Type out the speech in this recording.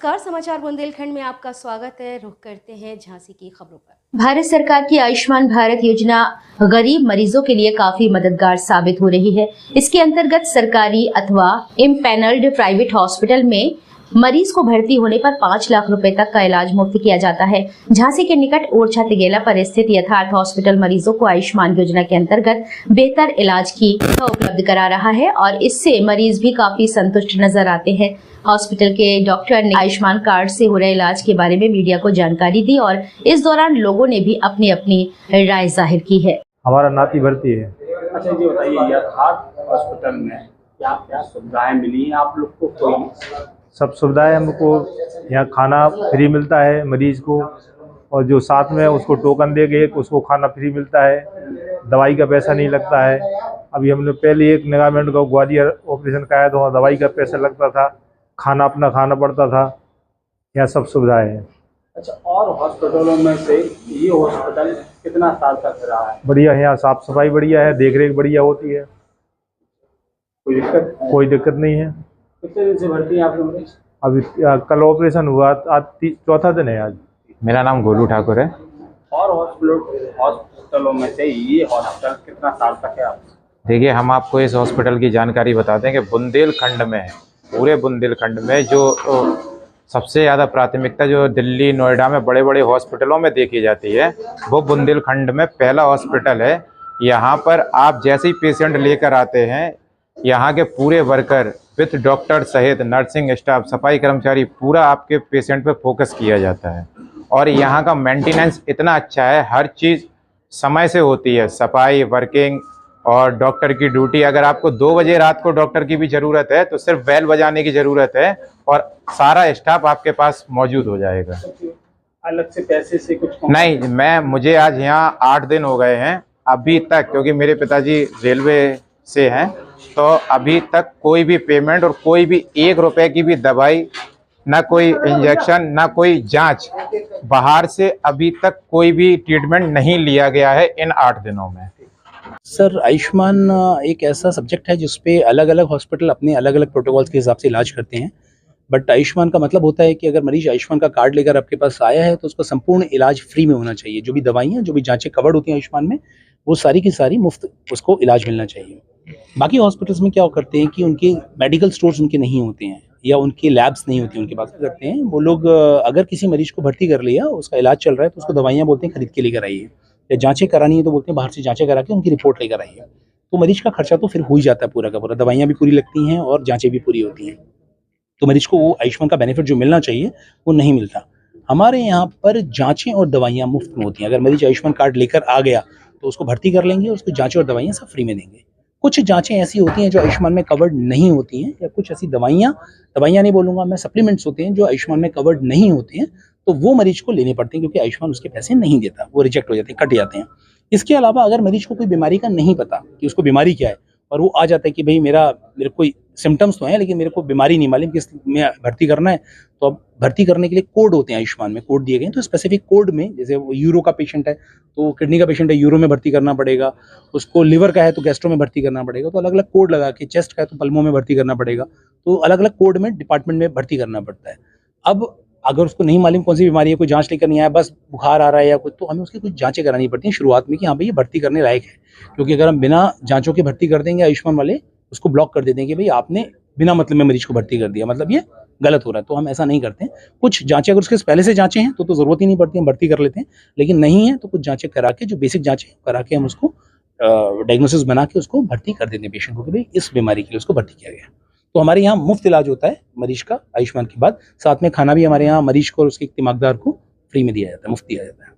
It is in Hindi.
नमस्कार, समाचार बुंदेलखंड में आपका स्वागत है। रुख करते हैं झांसी की खबरों पर। भारत सरकार की आयुष्मान भारत योजना गरीब मरीजों के लिए काफी मददगार साबित हो रही है। इसके अंतर्गत सरकारी अथवा इम्पैनल्ड प्राइवेट हॉस्पिटल में मरीज को भर्ती होने पर 5 लाख रुपए तक का इलाज मुफ्त किया जाता है। झांसी के निकट ओरछा तिगेला पर स्थित यथार्थ हॉस्पिटल मरीजों को आयुष्मान योजना के अंतर्गत बेहतर इलाज की सुविधा उपलब्ध करा रहा है और इससे मरीज भी काफी संतुष्ट नजर आते हैं। हॉस्पिटल के डॉक्टर ने आयुष्मान कार्ड से हो रहे इलाज के बारे में मीडिया को जानकारी दी और इस दौरान लोगों ने भी अपनी अपनी राय जाहिर की है। हमारा नाती भर्ती है। अच्छा जी, बताइए यथार्थ हॉस्पिटल में क्या क्या सुविधाएं मिली हैं आप लोग को? कोई सब सुविधाएं हमको यहाँ खाना फ्री मिलता है मरीज को, और जो साथ में उसको टोकन दे के उसको खाना फ्री मिलता है। दवाई का पैसा नहीं लगता है। अभी हमने पहले एक निगाहमेंट का ग्वालियर ऑपरेशन कराया तो दवाई का पैसा लगता था, खाना अपना खाना पड़ता था। यहाँ सब सुविधाएं हैं। अच्छा, और हॉस्पिटलों में से ये हॉस्पिटल कितना साल तक रहा है? बढ़िया है, यहाँ साफ सफाई बढ़िया है, देख रेख बढ़िया होती है, कोई दिक्कत नहीं है। कितने दिन से भर्ती हैं आप लोग? अभी कल ऑपरेशन हुआ, आज चौथा दिन है। आज मेरा नाम गोलू ठाकुर है। और हॉस्पिटलों में से ये हॉस्पिटल कितना साल तक है आप? देखिए, हम आपको इस हॉस्पिटल की जानकारी बताते हैं कि बुंदेलखंड में है, पूरे बुंदेलखंड में जो सबसे ज़्यादा प्राथमिकता जो दिल्ली नोएडा में बड़े बड़े हॉस्पिटलों में देखी जाती है, वो बुंदेलखंड में पहला हॉस्पिटल है। यहाँ पर आप जैसे ही पेशेंट लेकर आते हैं, यहाँ के पूरे वर्कर विथ डॉक्टर सहित नर्सिंग स्टाफ, सफाई कर्मचारी, पूरा आपके पेशेंट पे फोकस किया जाता है। और यहाँ का मेंटेनेंस इतना अच्छा है, हर चीज़ समय से होती है, सफाई, वर्किंग और डॉक्टर की ड्यूटी। अगर आपको 2 बजे रात को डॉक्टर की भी ज़रूरत है तो सिर्फ बेल बजाने की ज़रूरत है और सारा स्टाफ आपके पास मौजूद हो जाएगा। अलग से पैसे से कुछ नहीं, मुझे आज यहाँ 8 दिन हो गए हैं अभी तक, क्योंकि मेरे पिताजी रेलवे से हैं, तो अभी तक कोई भी पेमेंट और कोई भी 1 रुपए की भी दवाई, ना कोई इंजेक्शन, ना कोई जांच, बाहर से अभी तक कोई भी ट्रीटमेंट नहीं लिया गया है इन 8 दिनों में। सर, आयुष्मान एक ऐसा सब्जेक्ट है जिसपे अलग अलग हॉस्पिटल अपने अलग अलग प्रोटोकॉल्स के हिसाब से इलाज करते हैं। बट आयुष्मान का मतलब होता है कि अगर मरीज आयुष्मान का कार्ड लेकर आपके पास आया है तो उसका संपूर्ण इलाज फ्री में होना चाहिए। जो भी दवाइयाँ, जो भी जांचें कवर्ड होती हैं आयुष्मान में, वो सारी की सारी मुफ्त उसको इलाज मिलना चाहिए। बाकी हॉस्पिटल्स में क्या करते हैं कि उनके मेडिकल स्टोर्स उनके नहीं होते हैं या उनकी लैब्स नहीं होती उनके पास। करते हैं वो लोग, अगर किसी मरीज को भर्ती कर लिया, उसका इलाज चल रहा है, तो उसको दवाइयाँ बोलते हैं खरीद के लेकर आइए, या जांचें करानी है तो बोलते हैं बाहर से जांचें करा के उनकी रिपोर्ट लेकर आइए। तो मरीज का खर्चा तो फिर हो ही जाता है पूरा का पूरा, दवाइयाँ भी पूरी लगती हैं और जांचें भी पूरी होती हैं। तो मरीज को वो आयुष्मान का बेनिफिट जो मिलना चाहिए वो नहीं मिलता। हमारे यहाँ पर जांचें और दवाइयाँ मुफ्त में होती हैं। अगर मरीज आयुष्मान कार्ड लेकर आ गया तो उसको भर्ती कर लेंगे, उसको जांचें और दवाइयाँ सब फ्री में देंगे। कुछ जांचें ऐसी होती हैं जो आयुष्मान में कवर्ड नहीं होती हैं, या कुछ ऐसी दवाइयाँ नहीं बोलूँगा मैं, सप्लीमेंट्स होते हैं जो आयुष्मान में कवर्ड नहीं होते हैं, तो वो मरीज को लेने पड़ते हैं क्योंकि आयुष्मान उसके पैसे नहीं देता, वो रिजेक्ट हो जाते हैं, कट जाते हैं। इसके अलावा अगर मरीज को कोई बीमारी का नहीं पता कि उसको बीमारी क्या है, और वो आ जाता है कि भाई मेरे कोई सिम्टम्स तो हैं लेकिन मेरे को बीमारी नहीं मालूम किस में भर्ती करना है, तो अब भर्ती करने के लिए कोड होते हैं आयुष्मान में, कोड दिए गए हैं। तो स्पेसिफिक कोड में, जैसे वो यूरो का पेशेंट है तो किडनी का पेशेंट है, यूरो में भर्ती करना पड़ेगा, उसको लिवर का है तो गैस्ट्रो में भर्ती करना पड़ेगा। तो अलग अलग कोड लगा के, चेस्ट का है तो पल्मो में भर्ती करना पड़ेगा। तो अलग अलग कोड में डिपार्टमेंट में भर्ती करना पड़ता है। अब अगर उसको नहीं मालूम कौन सी बीमारी है, कोई जांच लेकर नहीं आया, बस बुखार आ रहा है या कुछ, तो हमें उसकी कुछ जांचें करानी पड़ती हैं शुरुआत में कि हाँ भाई ये भर्ती करने लायक है। क्योंकि अगर हम बिना जांचों के भर्ती कर देंगे, आयुष्मान वाले उसको ब्लॉक कर देते हैं कि भाई आपने बिना मतलब में मरीज को भर्ती कर दिया, मतलब ये गलत हो रहा है। तो हम ऐसा नहीं करते हैं। कुछ जांचें अगर उसके पहले से जांचें हैं तो ज़रूरत ही नहीं पड़ती, हम भर्ती कर लेते हैं। लेकिन नहीं है तो कुछ जांचें करा के, जो बेसिक जांचें करा के, हम उसको डायग्नोसिस बना के उसको भर्ती कर देते हैं पेशेंट को कि भाई इस बीमारी के लिए उसको भर्ती किया गया। तो हमारे यहाँ मुफ्त इलाज होता है मरीज का आयुष्मान के बाद। साथ में खाना भी हमारे यहाँ मरीज को और उसके दिमागदार को फ्री में दिया जाता है, मुफ्त दिया जाता है।